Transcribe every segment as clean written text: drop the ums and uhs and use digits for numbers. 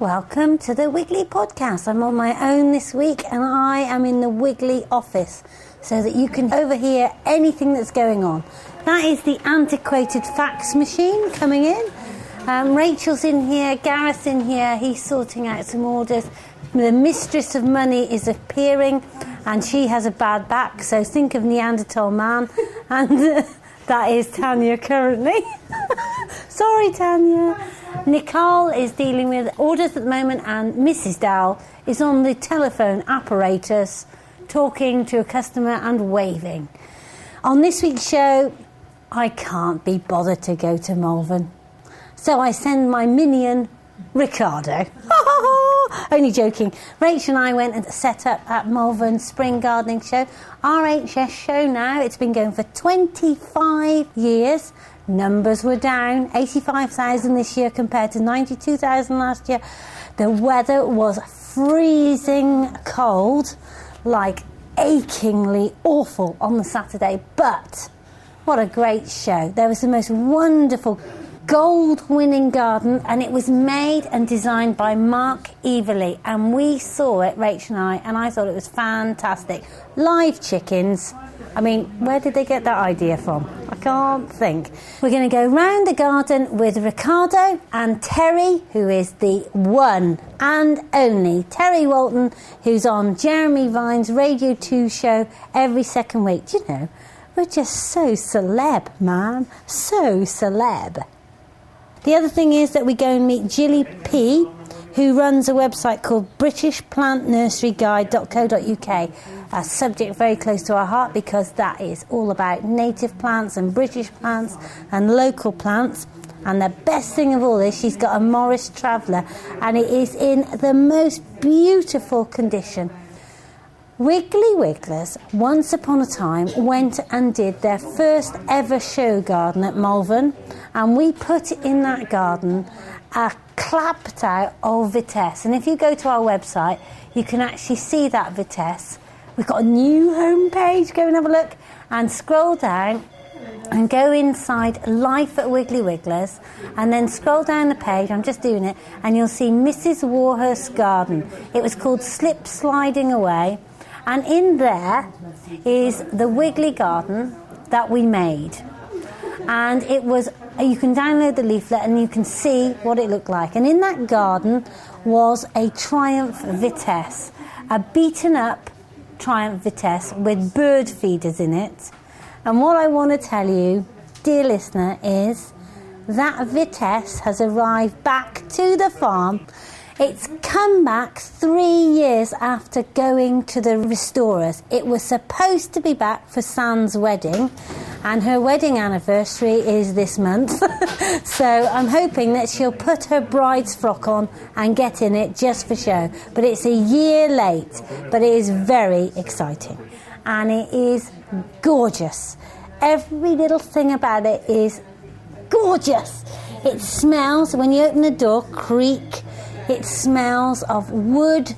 Welcome to the Wiggly Podcast. I'm on my own this week and I am in the Wiggly office so that you can overhear anything that's going on. That is the antiquated fax machine coming in. Rachel's in here, Gareth's in here, he's sorting out some orders. The mistress of money is appearing and she has a bad back, so think of Neanderthal man. And that is Tanya currently. Sorry, Tanya. Nicole is dealing with orders at the moment and Mrs. Dowell is on the telephone apparatus talking to a customer and waving. On this week's show, I can't be bothered to go to Malvern. So I send my minion, Ricardo. Only joking. Rachel and I went and set up at Malvern Spring Gardening Show. RHS show now. It's been going for 25 years. Numbers were down, 85,000 this year compared to 92,000 last year. The weather was freezing cold, like achingly awful on the Saturday. But what a great show. There was the most wonderful gold-winning garden, and it was made and designed by Mark Everly, and we saw it, Rachel and I thought it was fantastic. Live chickens. I mean, where did they get that idea from? I can't think. We're going to go round the garden with Ricardo and Terry, who is the one and only Terry Walton, who's on Jeremy Vine's Radio 2 show every second week. Do you know, we're just so celeb, man. So celeb. The other thing is that we go and meet Gilly P, who runs a website called BritishPlantNurseryGuide.co.uk, a subject very close to our heart because that is all about native plants and British plants and local plants. And the best thing of all is she's got a Morris Traveller and it is in the most beautiful condition. Wiggly Wigglers, once upon a time, went and did their first ever show garden at Malvern, and we put in that garden a clapped out old Vitesse. And if you go to our website, you can actually see that Vitesse. We've got a new homepage, go and have a look, and scroll down and go inside Life at Wiggly Wigglers, and then scroll down the page, I'm just doing it, and you'll see Mrs. Warhurst's garden. It was called Slip Sliding Away. And in there is the Wiggly garden that we made. And it was, you can download the leaflet and you can see what it looked like. And in that garden was a Triumph Vitesse, a beaten up Triumph Vitesse with bird feeders in it. And what I want to tell you, dear listener, is that Vitesse has arrived back to the farm. It's come back 3 years after going to the restorers. It was supposed to be back for San's wedding, and her wedding anniversary is this month. So I'm hoping that she'll put her bride's frock on and get in it just for show. But it's a year late, but it is very exciting. And it is gorgeous. Every little thing about it is gorgeous. It smells, when you open the door, creak. It smells of wood,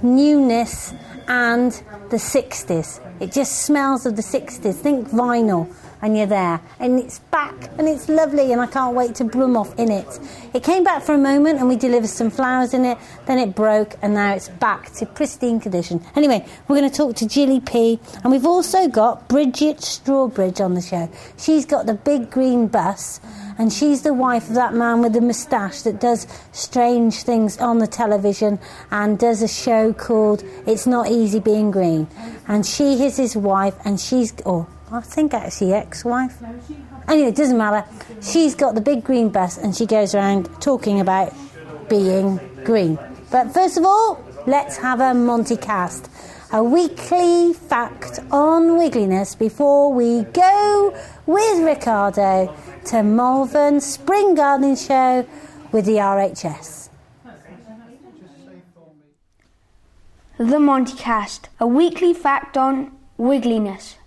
newness, and the 60s. It just smells of the 60s. Think vinyl, and you're there. And it's back, and it's lovely, and I can't wait to bloom off in it. It came back for a moment, and we delivered some flowers in it. Then it broke, and now it's back to pristine condition. Anyway, we're going to talk to Gilly P, and we've also got Bridget Strawbridge on the show. She's got the big green bus, and she's the wife of that man with the moustache that does strange things on the television and does a show called It's Not Easy Being Green. And she is his wife, and she's, I think actually ex-wife. Anyway, it doesn't matter. She's got the big green bus and she goes around talking about being green. But first of all, let's have a Monty cast. A weekly fact on wiggliness before we go with Ricardo to Malvern Spring Gardening Show with the RHS. The Monty Cast, a weekly fact on wiggliness.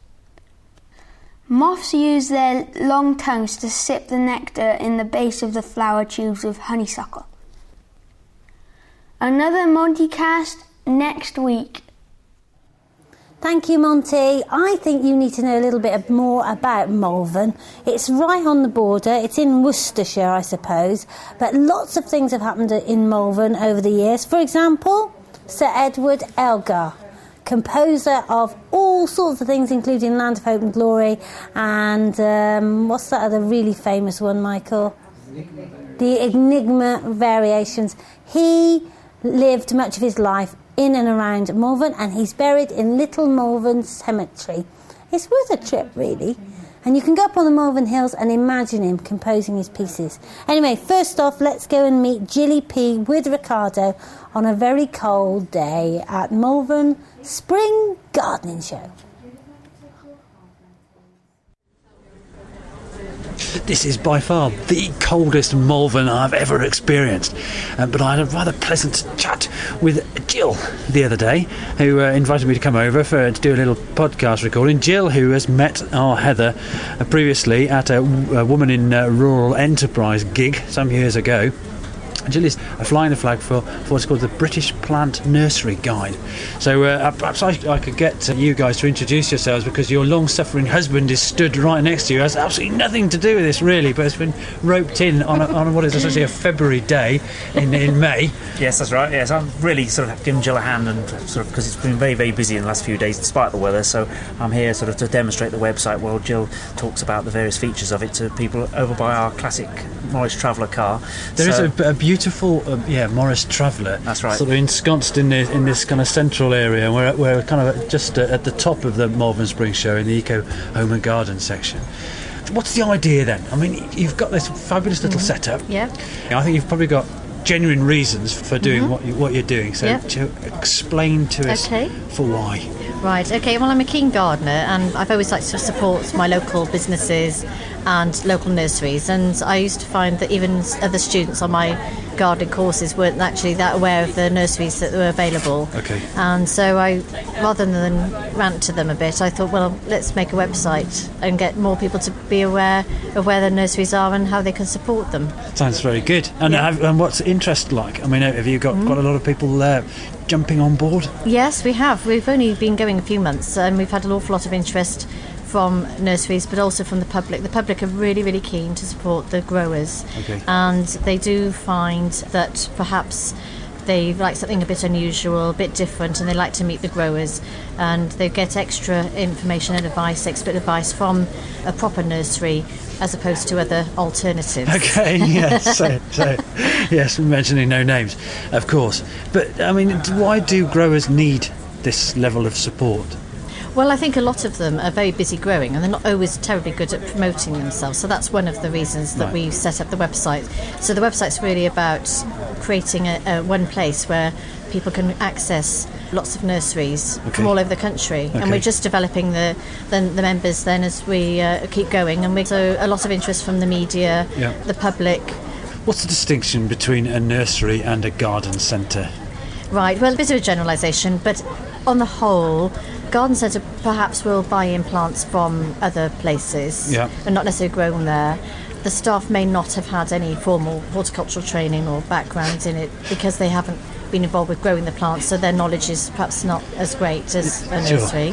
Moths use their long tongues to sip the nectar in the base of the flower tubes of honeysuckle. Another Monty Cast next week. Thank you, Monty. I think you need to know a little bit more about Malvern. It's right on the border. It's in Worcestershire, I suppose. But lots of things have happened in Malvern over the years. For example, Sir Edward Elgar, composer of all sorts of things, including Land of Hope and Glory. And what's that other really famous one, Michael? The Enigma Variations. He lived much of his life in and around Malvern, and he's buried in Little Malvern Cemetery. It's worth a trip, really. And you can go up on the Malvern Hills and imagine him composing his pieces. Anyway, first off, let's go and meet Gilly P with Ricardo on a very cold day at Malvern Spring Gardening Show. This is by far the coldest Malvern I've ever experienced. But I had a rather pleasant chat with Jill the other day, who invited me to come over to do a little podcast recording. Jill, who has met our Heather previously at a Woman in Rural Enterprise gig some years ago. Jill is flying the flag for what's called the British Plant Nursery Guide. So perhaps I could get you guys to introduce yourselves, because your long-suffering husband is stood right next to you. It has absolutely nothing to do with this, really, but it's been roped in on what is essentially a February day in May. Yes, that's right. Yes, I'm really sort of giving Jill a hand, and sort of because it's been very, very busy in the last few days despite the weather. So I'm here sort of to demonstrate the website while Jill talks about the various features of it to people over by our classic Morris Traveller car. There is a beautiful Morris Traveller. That's right. Sort of ensconced in this kind of central area. We're kind of just at the top of the Malvern Spring Show in the Eco Home and Garden section. What's the idea then? I mean, you've got this fabulous little setup. Yeah. I think you've probably got genuine reasons for doing what you're doing. So to explain to us for why. Right, okay, well, I'm a keen gardener, and I've always liked to support my local businesses and local nurseries, and I used to find that even other students on my gardening courses weren't actually that aware of the nurseries that were available. Okay. And so rather than rant to them a bit, I thought, well, let's make a website and get more people to be aware of where the nurseries are and how they can support them. Sounds very good. And, and what's interest like? I mean, have you got quite a lot of people jumping on board? Yes, we have. We've only been going a few months, and we've had an awful lot of interest from nurseries, but also from the public. The public are really, really keen to support the growers. Okay. And they do find that perhaps they like something a bit unusual, a bit different, and they like to meet the growers, and they get extra information and expert advice from a proper nursery as opposed to other alternatives. Okay, yes, so yes, mentioning no names, of course. But, I mean, why do growers need this level of support? Well, I think a lot of them are very busy growing, and they're not always terribly good at promoting themselves. So that's one of the reasons that we set up the website. So the website's really about creating a one place where people can access lots of nurseries from all over the country. And we're just developing the members then as we keep going. And so a lot of interest from the media, the public. What's the distinction between a nursery and a garden centre? Right, well, a bit of a generalisation, but on the whole, garden centre perhaps will buy in plants from other places and not necessarily grown there. The staff may not have had any formal horticultural training or background in it because they haven't been involved with growing the plants, so their knowledge is perhaps not as great as a nursery.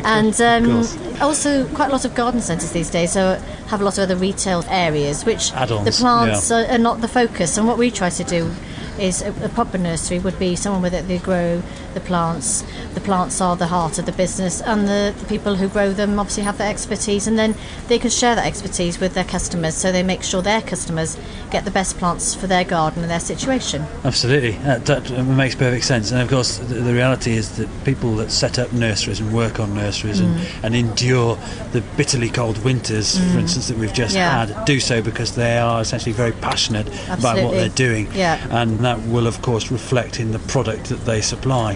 And also quite a lot of garden centres these days have a lot of other retail areas, which add-ons, the plants are not the focus. And what we try to do is a proper nursery would be someone with it. They grow the plants. The plants are the heart of the business, and the people who grow them obviously have that expertise, and then they can share that expertise with their customers, so they make sure their customers get the best plants for their garden and their situation. Absolutely, that makes perfect sense. And of course the reality is that people that set up nurseries and work on nurseries and endure the bitterly cold winters, for instance, that we've just had, do so because they are essentially very passionate about what they're doing, and that will of course reflect in the product that they supply.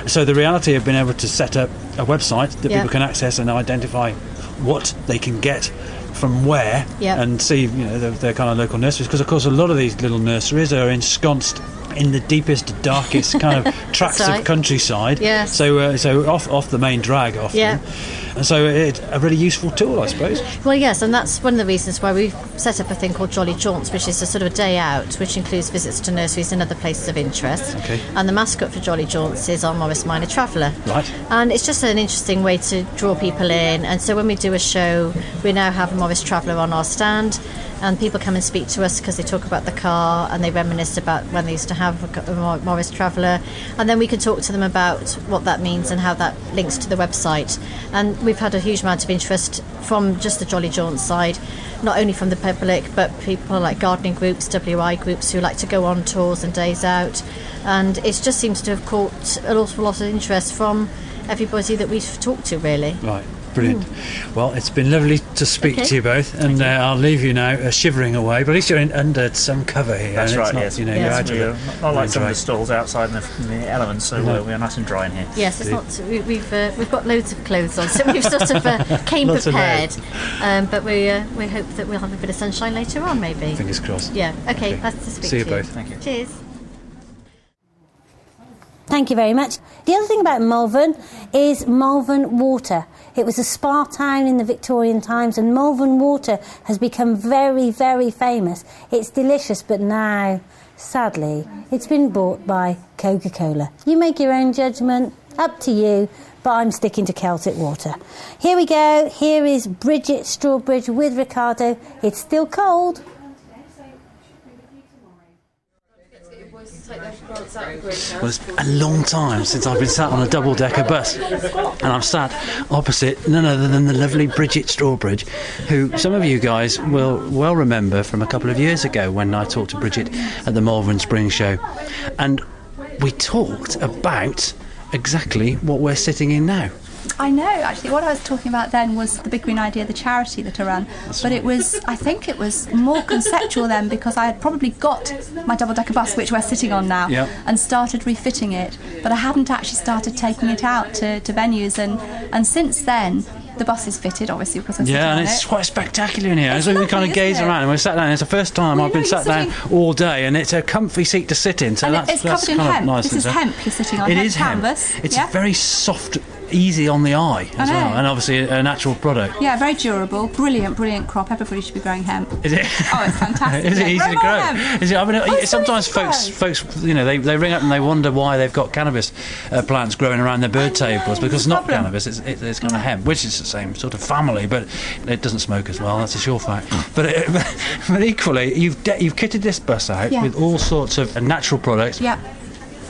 So the reality of being able to set up a website that people can access and identify what they can get from where and see their kind of local nurseries, because of course a lot of these little nurseries are ensconced in the deepest, darkest kind of tracts of countryside, so off the main drag often. So it's a really useful tool, I suppose. Well, yes, and that's one of the reasons why we've set up a thing called Jolly Jaunts, which is a sort of a day out, which includes visits to nurseries and other places of interest. Okay. And the mascot for Jolly Jaunts is our Morris Minor Traveller. Right. And it's just an interesting way to draw people in. And so when we do a show, we now have a Morris Traveller on our stand, and people come and speak to us because they talk about the car and they reminisce about when they used to have a Morris Traveller, and then we can talk to them about what that means and how that links to the website. And we've had a huge amount of interest from just the Jolly Jaunt side, not only from the public but people like gardening groups, WI groups who like to go on tours and days out, and it just seems to have caught an awful lot of interest from everybody that we've talked to, really. Right. Brilliant. Well, it's been lovely to speak to you both, and I'll leave you now shivering away, but at least you're under some cover here. That's right, not, yes. You're out of it. Not like some of the stalls outside in the elements, so we're nice and dry in here. Yes, it's not. We've got loads of clothes on, so we've sort of came prepared. But we hope that we'll have a bit of sunshine later on, maybe. Fingers crossed. Yeah. Okay. Nice to speak to you. See you both. Thank you. Cheers. Thank you very much. The other thing about Malvern is Malvern Water. It was a spa town in the Victorian times, and Malvern Water has become very, very famous. It's delicious, but now, sadly, it's been bought by Coca-Cola. You make your own judgment, up to you, but I'm sticking to Celtic Water. Here we go. Here is Bridget Strawbridge with Ricardo. It's still cold. Well, it's a long time since I've been sat on a double-decker bus, and I'm sat opposite none other than the lovely Bridget Strawbridge, who some of you guys will well remember from a couple of years ago when I talked to Bridget at the Malvern Spring Show, and we talked about exactly what we're sitting in now. I know, actually. What I was talking about then was the Big Green Idea, the charity that I run. But it was, I think it was more conceptual then, because I had probably got my double-decker bus, which we're sitting on now, and started refitting it. But I hadn't actually started taking it out to venues. And since then, the bus is fitted, obviously, because I'm sitting on it. Yeah, and it's quite spectacular in here. It's so we lovely, kind of gaze isn't it? around, and we're sat down. It's the first time I've been sat down all day, and it's a comfy seat to sit in. So And that's it's covered in kind of hemp. nice. This is hemp you're sitting on. It hemp is hemp. canvas. It's very soft, easy on the eye as well, and obviously a natural product. Yeah, very durable. Brilliant crop. Everybody should be growing hemp. Is it? Oh, it's fantastic. Is it easy to grow? Hemp. Is it? I mean, sometimes it's easy to folks, you know, they ring up and they wonder why they've got cannabis plants growing around their bird tables, because it's not cannabis. It's kind of hemp, which is the same sort of family, but it doesn't smoke as well. That's a sure fact. But equally, you've kitted this bus out with all sorts of natural products. Yeah.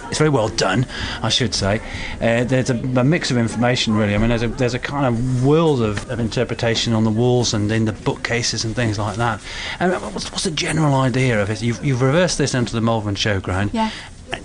It's very well done, I should say. There's a mix of information, really. I mean, there's a kind of world of interpretation on the walls and in the bookcases and things like that. And what's the general idea of it? You've reversed this into the Malvern Showground. Yeah.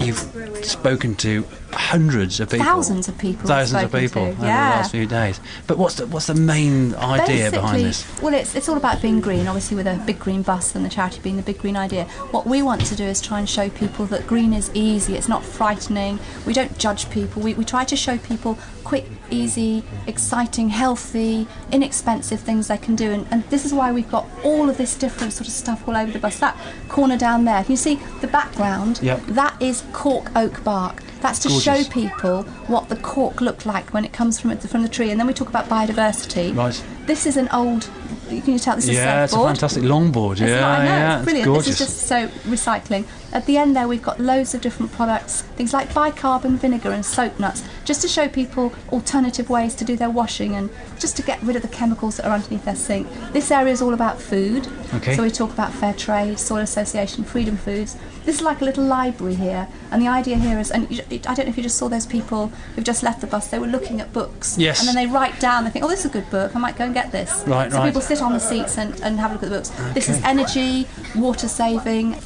You've spoken to hundreds of people, thousands of people over the last few days. But what's the main idea behind this? Well, it's all about being green, obviously, with a big green bus and the charity being the Big Green Idea. What we want to do is try and show people that green is easy. It's not frightening. We don't judge people. We try to show people quick, easy, exciting, healthy, inexpensive things they can do, and this is why we've got all of this different sort of stuff all over the bus. That corner down there, can you see the background? That is cork oak bark. That's to show people what the cork looked like when it comes from the tree. And then we talk about biodiversity. Right. This is an old, can you tell this is a surfboard? It's a fantastic longboard. It's brilliant. Gorgeous. This is just so recycling. At the end there we've got loads of different products, things like bicarbon vinegar and soap nuts, just to show people alternative ways to do their washing and just to get rid of the chemicals that are underneath their sink. This area is all about food. Okay. So we talk about fair trade, soil association, freedom foods. This is like a little library here, and the idea here is, and I don't know if you just saw those people who've just left the bus, they were looking at books. Yes. And then they write down, they think, oh, this is a good book, I might go and get this. So people sit on the seats and have a look at the books. Okay. This is energy, water saving.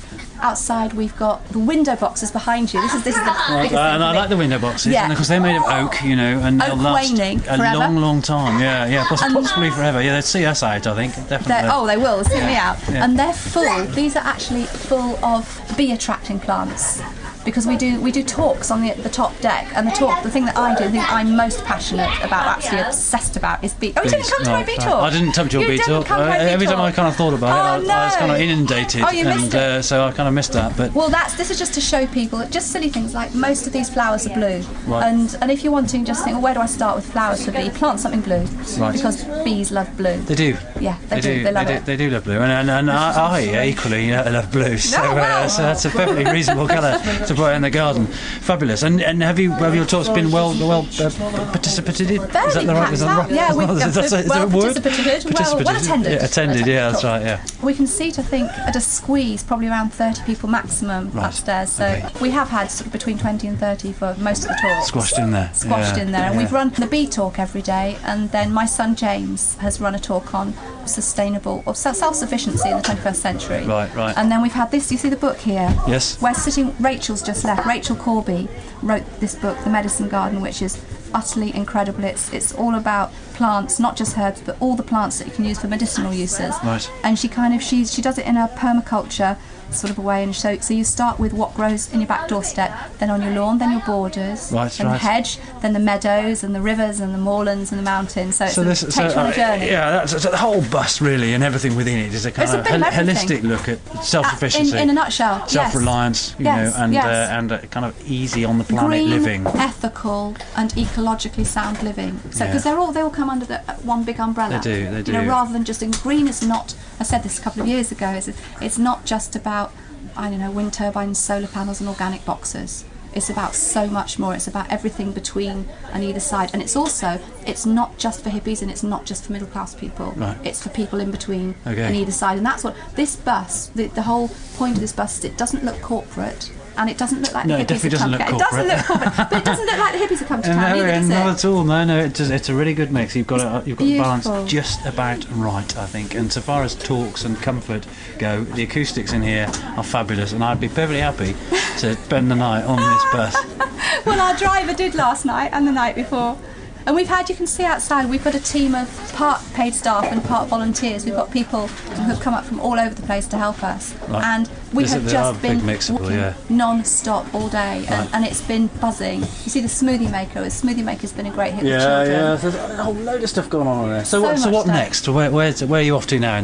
Outside we've got the window boxes behind you. This is the biggest thing. And I like the window boxes, and of course they're made of oak, you know, and they'll last a long time. Yeah, possibly forever. Yeah, they'd see us out, I think, definitely. They will see me out. Yeah. And they're full. These are actually full of bee attracting plants. because we do talks on the top deck, and the thing that I do, the thing I'm most passionate about, absolutely obsessed about, is bee. Oh, you didn't come to my bee talk. I didn't come to your bee talk. Every time I kind of thought about it, I was kind of inundated, and so I kind of missed that. But this is just to show people that just silly things like most of these flowers are blue, right. and if you're wanting just think, well, where do I start with flowers for bee? Plant something blue, right. because bees love blue. They do. Yeah, they do. They love it. They do love blue, and I equally love blue. So that's a perfectly reasonable colour to put in the garden. Fabulous. And have your talks been well participated in? Is that the right? Is that right? Yeah, participated. Well attended. Yeah, attended. Yeah, that's right. Yeah. We can seat, I think, at a squeeze, probably around 30 people maximum upstairs. So we have had sort of between 20 and 30 for most of the talks. Squashed in there. And we've run the bee talk every day, and then my son James has run a talk on sustainable or self-sufficiency in the 21st century. Right. And then we've had this. You see the book here? Yes. We're sitting. Rachel's just left. Rachel Corby wrote this book, The Medicine Garden, which is utterly incredible. It's all about plants, not just herbs, but all the plants that you can use for medicinal uses. Right. And she does it in a permaculture sort of a way, and so you start with what grows in your back doorstep, then on your lawn, then your borders, then the hedge, then the meadows and the rivers and the moorlands and the mountains. So it takes you on a journey. Yeah, that's the whole bus really, and everything within it is a kind of holistic look at self-sufficiency. In a nutshell, self-reliance, and kind of easy on the planet green, living, ethical, and ecologically sound living. So because they all come under one big umbrella. They do. Rather than just green is not. I said this a couple of years ago. It's not just about wind turbines, solar panels, and organic boxes. It's about so much more. It's about everything between and either side. And it's not just for hippies, and it's not just for middle class people. Right. It's for people in between and either side. And that's what this bus, the whole point of this bus is it doesn't look corporate. And it doesn't look like the hippies have come to town. It doesn't look corporate, but it doesn't look like the hippies have come to town either, does it? Not at all. No. It's a really good mix. You've got the balance just about right, I think. And so far as talks and comfort go, the acoustics in here are fabulous, and I'd be perfectly happy to spend the night on this bus. Well, our driver did last night and the night before. And you can see outside, we've got a team of part paid staff and part volunteers. We've got people who have come up from all over the place to help us. Right. And we have just been working non-stop all day, and it's been buzzing. You see the smoothie maker. The smoothie maker's been a great hit with children. Yeah, there's a whole load of stuff going on there. So what next? Where are you off to now?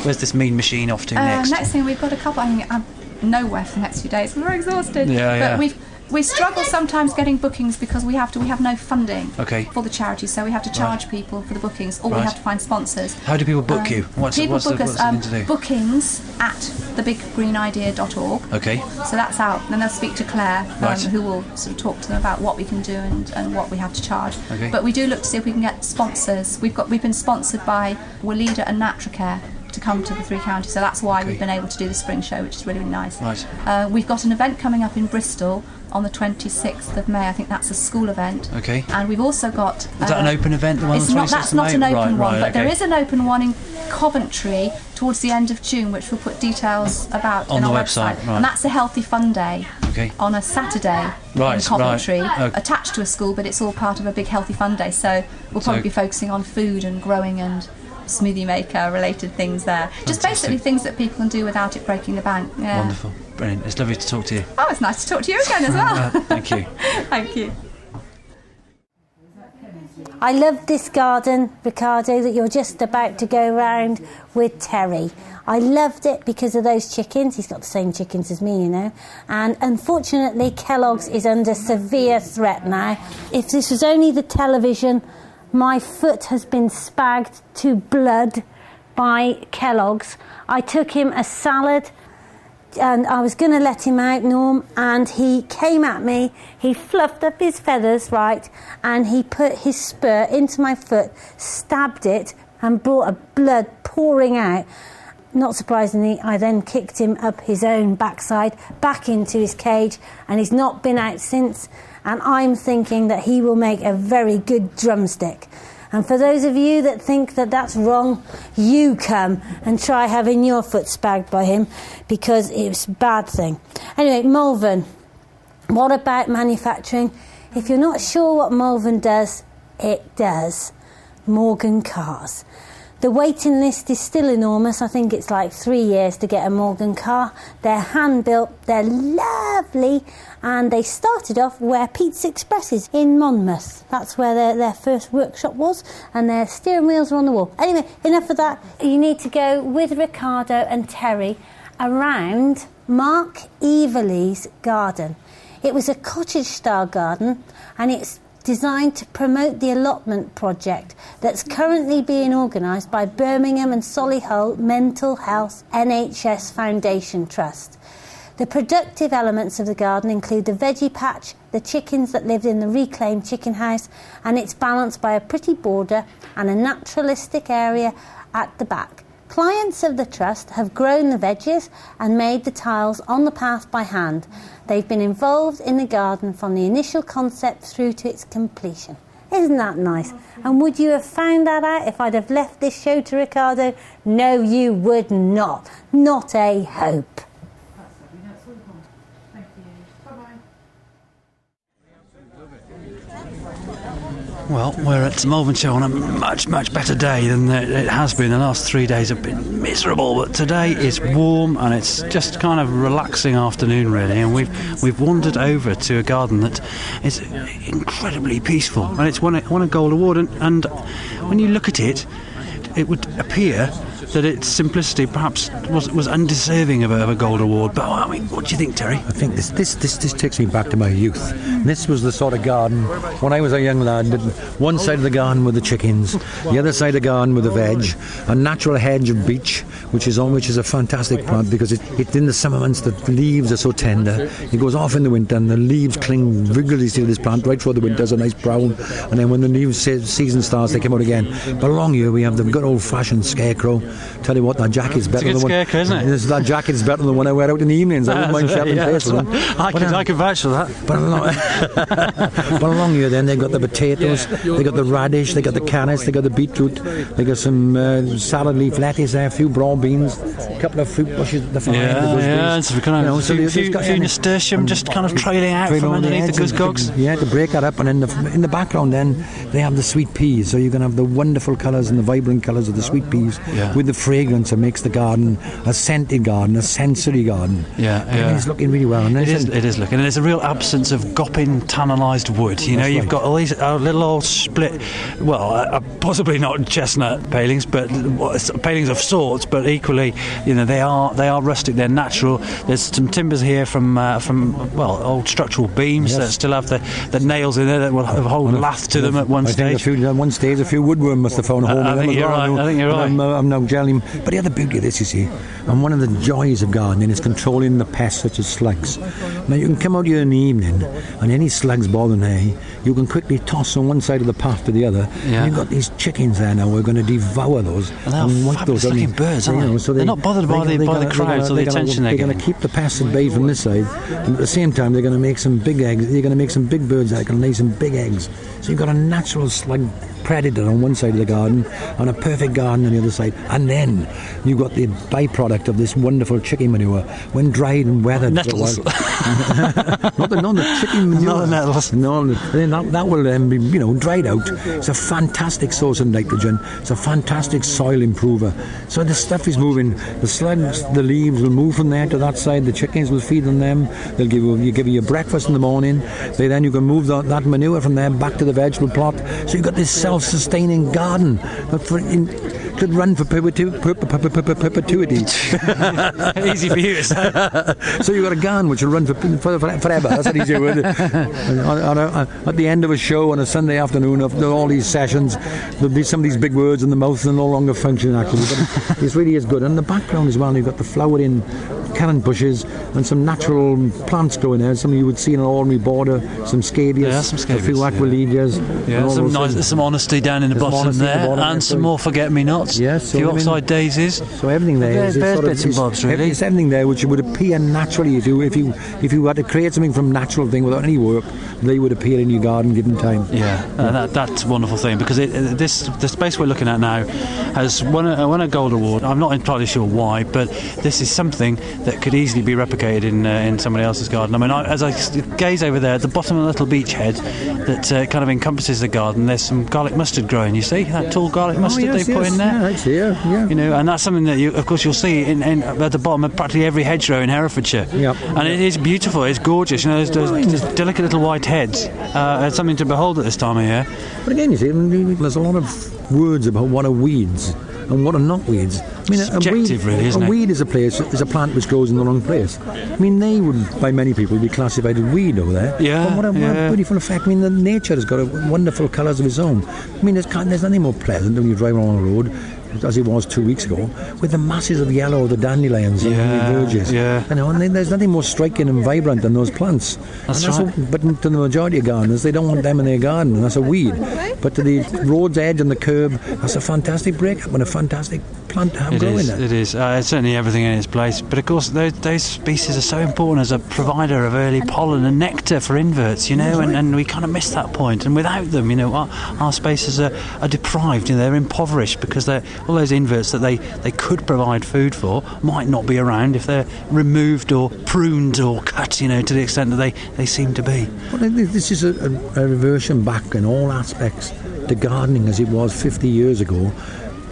Where's this mean machine off to next? Next thing, we've got a couple. I'm nowhere for the next few days. We're exhausted. But we struggle sometimes getting bookings because we have no funding for the charity, so we have to charge people for the bookings, or we have to find sponsors. How do people book you? What's the thing to do? Bookings at thebiggreenidea.org. Okay. So that's out. Then they'll speak to Claire, who will sort of talk to them about what we can do and what we have to charge. Okay. But we do look to see if we can get sponsors. We've been sponsored by Walida and Natracare to come to the three counties, so that's why we've been able to do the spring show, which is really, really nice. Right. We've got an event coming up in Bristol on the 26th of May. I think that's a school event. Okay. And we've also got... Is that an open event, the one on the 26th of May? That's not an open one, but okay. there is an open one in Coventry towards the end of June, which we'll put details about on our the website. Right. And that's a Healthy Fun Day on a Saturday in Coventry, attached to a school, but it's all part of a big Healthy Fun Day. So we'll probably be focusing on food and growing and smoothie maker related things there. Fantastic. Just basically things that people can do without it breaking the bank. Yeah. Wonderful. Brilliant. It's lovely to talk to you. Oh, it's nice to talk to you again as well. Thank you. Thank you. I love this garden, Ricardo, that you're just about to go round with Terry. I loved it because of those chickens. He's got the same chickens as me, And unfortunately, Kellogg's is under severe threat now. If this was only the television, my foot has been spagged to blood by Kellogg's. I took him a salad and I was going to let him out, Norm, and he came at me. He fluffed up his feathers, and he put his spur into my foot, stabbed it, and brought a blood pouring out. Not surprisingly, I then kicked him up his own backside, back into his cage, and he's not been out since. And I'm thinking that he will make a very good drumstick. And for those of you that think that that's wrong, you come and try having your foot spagged by him, because it's a bad thing. Anyway, Malvern. What about manufacturing? If you're not sure what Malvern does, it does. Morgan Cars. The waiting list is still enormous. I think it's like 3 years to get a Morgan car. They're hand-built, they're lovely, and they started off where Pete's Express is in Monmouth. That's where their first workshop was, and their steering wheels are on the wall. Anyway, enough of that. You need to go with Ricardo and Terry around Mark Everley's garden. It was a cottage-style garden, and it's designed to promote the allotment project that's currently being organised by Birmingham and Solihull Mental Health NHS Foundation Trust. The productive elements of the garden include the veggie patch, the chickens that lived in the reclaimed chicken house, and it's balanced by a pretty border and a naturalistic area at the back. Clients of the Trust have grown the veggies and made the tiles on the path by hand. They've been involved in the garden from the initial concept through to its completion. Isn't that nice? And would you have found that out if I'd have left this show to Ricardo? No, you would not. Not a hope. Well, we're at Malvern on a much, much better day than it has been. The last 3 days have been miserable, but today is warm and it's just kind of relaxing afternoon, really. And we've wandered over to a garden that is incredibly peaceful, and it's won a gold award. And when you look at it, it would appear that its simplicity perhaps was undeserving of a gold award. But I mean, what do you think, Terry? I think this takes me back to my youth. This was the sort of garden when I was a young lad. One side of the garden with the chickens, the other side of the garden with the veg, a natural hedge of beech, which is a fantastic plant because it's in the summer months. The leaves are so tender. It goes off in the winter, and the leaves cling vigorously to this plant right through the winter. It's a nice brown, and then when the leaves season starts, they come out again. But along here we have the good old-fashioned scarecrow. Tell you what, that jacket's better than the one. Scarecrow, isn't it? That jacket's better than the one I wear out in the evenings. I wouldn't mind sharing place with them. I can vouch for that. But along here, then they've got the potatoes, they got the radish, they got the carrots, they got the beetroot, they got some salad leaf lettuce there, a few broad beans, a couple of fruit bushes at the far end. It's kind of a few nasturtium just kind of trailing out from underneath the goose-gogs. Yeah, to break that up, and in the background, then they have the sweet peas, so you can have the wonderful colours and the vibrant colours of the sweet peas with the fragrance that makes the garden a scented garden, a sensory garden. It's looking really well. It is looking, and there's a real absence of gopping tanninised wood. You know, you've got all these little old split, possibly not chestnut palings, but palings of sorts. But equally, you know, they are rustic. They're natural. There's some timbers here from old structural beams that still have the nails in there that will have a whole lath to them at one stage. At one stage, a few woodworm must have found a home in them. I think you're right. I'm now gelling. But the other beauty of this, you see, and one of the joys of gardening is controlling the pests such as slugs. Now you can come out here in the evening, and any slugs bothering hay, you can quickly toss from one side of the path to the other. And you've got these chickens there now. We're going to devour those. And they're fabulous-looking birds, aren't they? So they're not bothered by the crowds or the attention they're getting. They're going to keep the pests at bay from this side, and at the same time they're going to make some big eggs. They're going to make some big birds that can lay some big eggs. So you've got a natural slug predator on one side of the garden and a perfect garden on the other side, and then you've got the byproduct of this wonderful chicken manure when dried and weathered. Nettles. not the chicken manure. Not the nettles. No, then that will then be dried out. It's a fantastic source of nitrogen. It's a fantastic soil improver. So the stuff is moving. The slugs, the leaves will move from there to that side. The chickens will feed on them. They'll give you your breakfast in the morning. Then you can move that manure from there back to the vegetable plot. So you've got this self-sustaining garden that could run for perpetuity. Easy for you to say. So you've got a garden which will run forever. That's an easy word. At the end of a show on a Sunday afternoon, after all these sessions, there'll be some of these big words in the mouth and no longer function actually. But it really is good. And the background as well, you've got the flowering currant bushes and some natural plants growing there. Some you would see in an ordinary border, some scabious, a few aquiledias. Some honesty down in the bottom there, and some more forget-me-nots. Yes, a few oxide daisies. So everything there is bits and bobs, really. It's everything there which would appear naturally to you if you had to create something from natural thing without any work. They would appear in your garden given time. That's a wonderful thing, because the space we're looking at now has won a gold award. I'm not entirely sure why, but this is something that could easily be replicated in somebody else's garden. I mean, as I gaze over there at the bottom of the little beach head that kind of encompasses the garden, there's some garlic mustard growing. You see that tall garlic mustard they put in there? Yeah, actually, yeah. You know, and that's something that of course you'll see at the bottom of practically every hedgerow in Herefordshire. Yep. And it is beautiful. It's gorgeous. You know, those delicate little white heads. It's something to behold at this time of year. But again, you see, there's a lot of words about what are weeds and what are not weeds. I mean, subjective, really, isn't it? A weed is a plant which grows in the wrong place. I mean, they would, by many people, be classified as weed over there. Yeah. But what a beautiful effect. I mean, the nature has got wonderful colours of its own. I mean, there's nothing more pleasant when you drive along the road, as it was 2 weeks ago, with the masses of yellow of the dandelions and the verges. Yeah. You know, and there's nothing more striking and vibrant than those plants. That's right. But to the majority of gardeners, they don't want them in their garden, and that's a weed. But to the road's edge and the curb, that's a fantastic break-up and a fantastic plant to have growing there. It is. It's certainly everything in its place. But of course, those species are so important as a provider of early pollen and nectar for inverts, you know, and we kind of miss that point. And without them, you know, our spaces are deprived, you know, they're impoverished because all those inverts that they could provide food for might not be around if they're removed or pruned or cut, you know, to the extent that they seem to be. Well, this is a reversion back in all aspects to gardening as it was 50 years ago.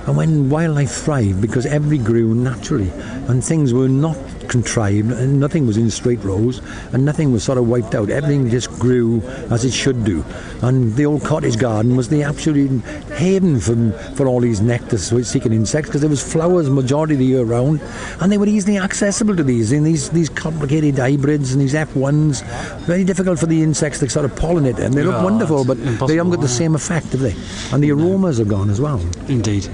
And when wildlife thrived, because everything grew naturally and things were not contrived and nothing was in straight rows and nothing was sort of wiped out. Everything just grew as it should do. And the old cottage garden was the absolute haven for all these nectar-seeking insects, because there was flowers majority of the year round, and they were easily accessible to these complicated hybrids and these F1s. Very difficult for the insects to sort of pollinate them. They look wonderful, but they haven't got the same effect, have they? And the aromas have gone as well. Indeed.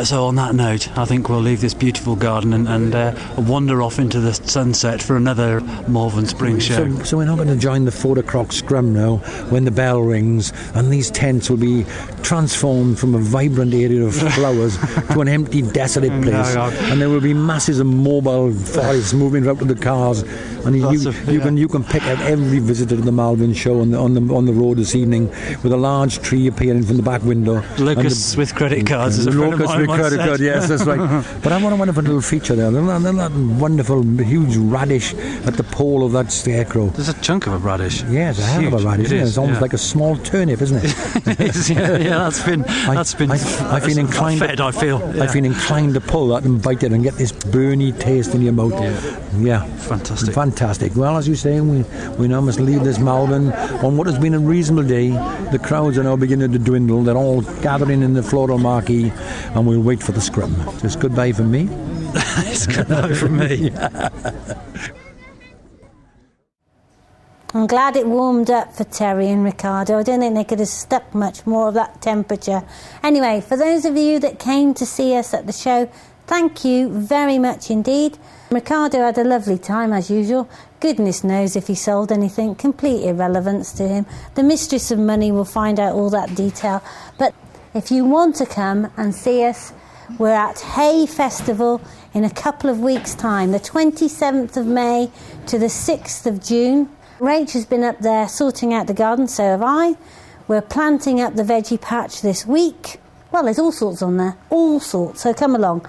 So on that note, I think we'll leave this beautiful garden and wander off into the sunset for another Malvern Spring show. So we're not going to join the 4 o'clock scrum now when the bell rings, and these tents will be transformed from a vibrant area of flowers to an empty, desolate place. And there will be masses of mobile forests moving out to the cars. And you can pick out every visitor to the Malvern show on the road this evening with a large tree appearing from the back window. Locusts with credit cards, as a friend of mine with credit card, yes, that's right. But I want a wonderful little feature there. That wonderful huge radish at the pole of that scarecrow. There's a chunk of a radish. Yeah, it's a hell of a radish. It's almost like a small turnip, isn't it? It is, yeah, that's been. I feel inclined. I feel. Yeah. I feel inclined to pull that and bite it and get this burny taste in your mouth. Yeah. Fantastic. Well, as you say, we now must leave this Malvern on what has been a reasonable day. The crowds are now beginning to dwindle. They're all gathering in the floral marquee, and we'll wait for the scrum. Just goodbye from me. It's goodbye from me. I'm glad it warmed up for Terry and Ricardo. I don't think they could have stuck much more of that temperature. Anyway, for those of you that came to see us at the show, thank you very much indeed. Ricardo had a lovely time as usual. Goodness knows if he sold anything, complete irrelevance to him. The mistress of money will find out all that detail. But if you want to come and see us, we're at Hay Festival in a couple of weeks' time, the 27th of May to the 6th of June. Rach has been up there sorting out the garden, so have I. We're planting up the veggie patch this week. Well, there's all sorts on there, all sorts, so come along.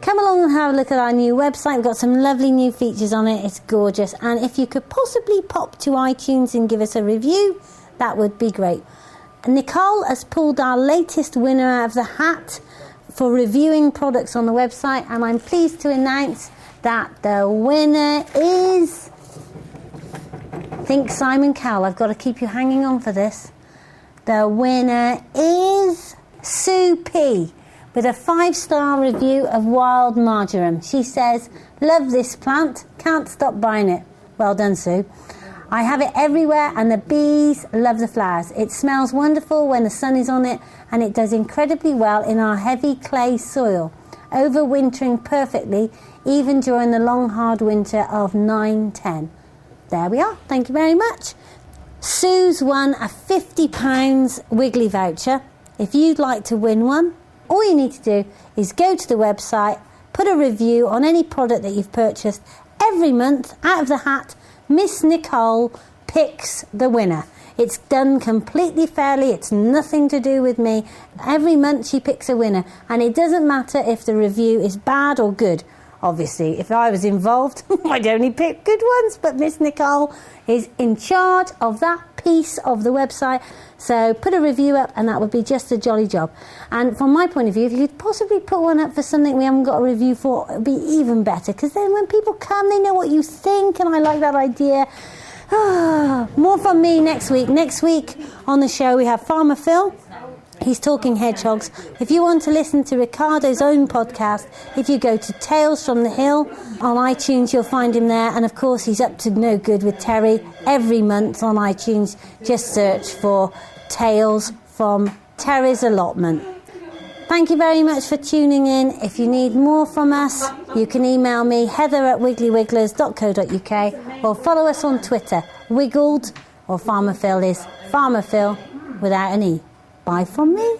Come along and have a look at our new website. We've got some lovely new features on it. It's gorgeous. And if you could possibly pop to iTunes and give us a review, that would be great. Nicole has pulled our latest winner out of the hat for reviewing products on the website, and I'm pleased to announce that the winner is... Think Simon Cowell. I've got to keep you hanging on for this. The winner is Sue P, with a 5-star review of wild marjoram. She says, love this plant, can't stop buying it. Well done, Sue. I have it everywhere and the bees love the flowers. It smells wonderful when the sun is on it, and it does incredibly well in our heavy clay soil, overwintering perfectly even during the long hard winter of 9-10. There we are. Thank you very much. Sue's won a £50 Wiggly voucher. If you'd like to win one, all you need to do is go to the website, put a review on any product that you've purchased. Every month, out of the hat, Miss Nicole picks the winner. It's done completely fairly. It's nothing to do with me. Every month she picks a winner, and it doesn't matter if the review is bad or good. Obviously, if I was involved, I'd only pick good ones, but Miss Nicole is in charge of that piece of the website. So put a review up and that would be just a jolly job. And from my point of view, if you could possibly put one up for something we haven't got a review for, it would be even better, because then when people come, they know what you think, and I like that idea. More from me next week. Next week on the show we have Farmer Phil. He's talking hedgehogs. If you want to listen to Ricardo's own podcast, if you go to Tales from the Hill on iTunes, you'll find him there. And of course, he's up to no good with Terry every month on iTunes. Just search for Tales from Terry's Allotment. Thank you very much for tuning in. If you need more from us, you can email me, heather@wigglywigglers.co.uk, or follow us on Twitter, Wiggled, or Farmer Phil is Farmer Phil without an E. Bye from me.